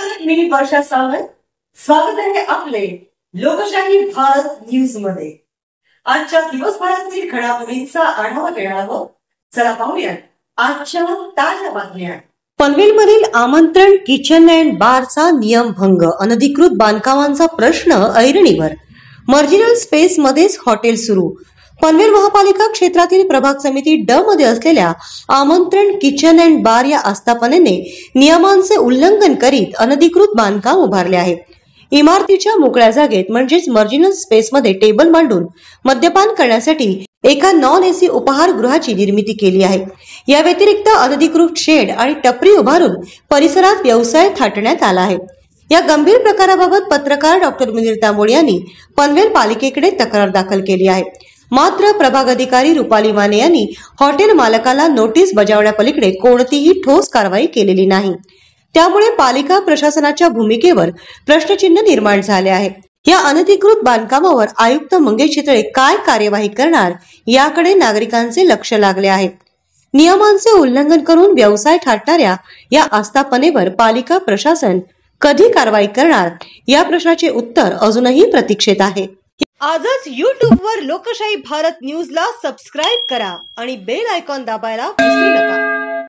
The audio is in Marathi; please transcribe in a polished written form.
मी वर्षा सावंत. स्वागत आहे आपले लोकशाही भारत न्यूज मध्ये. आजच्या दिवसभरातील घडामोडींचा आढावा घेणार आहोत. चला पाहूया आजच्या ताज्या बातम्या. पनवेलमधील आमंत्रण किचन अँड बारचा नियमभंग, अनधिकृत बांधकामांचा प्रश्न ऐरणीवर. मार्जिनल स्पेस मध्येच हॉटेल सुरू. पनवेल महापालिका क्षेत्रातील प्रभाग समिती ड मध्ये असलेल्या आमंत्रण किचन अँड बार या आस्थापनेने नियमांचे उल्लंघन करीत अनधिकृत बांधकाम उभारले आहे. इमारतीच्या मोकळ्या जागेत म्हणजेच मार्जिनल स्पेस मध्ये टेबल मांडून मद्यपान करण्यासाठी एका नॉन एसी उपहारगृहाची निर्मिती केली आहे. या व्यतिरिक्त अनधिकृत शेड आणि टपरी उभारून परिसरात व्यवसाय थाटण्यात आला आहे. या गंभीर प्रकाराबाबत पत्रकार डॉक्टर मुनीर तांबोळी यांनी पनवेल पालिकेकडे तक्रार दाखल केली आहे. मात्र प्रभाग अधिकारी रुपाली माने यांनी हॉटेल मालकाला नोटीस बजावण्यापलीकडे कोणतीही ठोस कारवाई केलेली नाही. त्यामुळे पालिका प्रशासनाच्या भूमिकेवर प्रश्नचिन्ह निर्माण झाले आहे. या अनधिकृत बांधकामावर आयुक्त मंगेश चितळे काय कार्यवाही करणार याकडे नागरिकांचे लक्ष लागले आहे. नियमांचे उल्लंघन करून व्यवसाय थाटणाऱ्या या आस्थापनेवर पालिका प्रशासन कधी कारवाई करणार या प्रश्नाचे उत्तर अजूनही प्रतीक्षेत आहे. आजच YouTube वर लोकशाही भारत न्यूजला सबस्क्राइब करा आणि बेल आयकॉन दाबायला विसरू नका.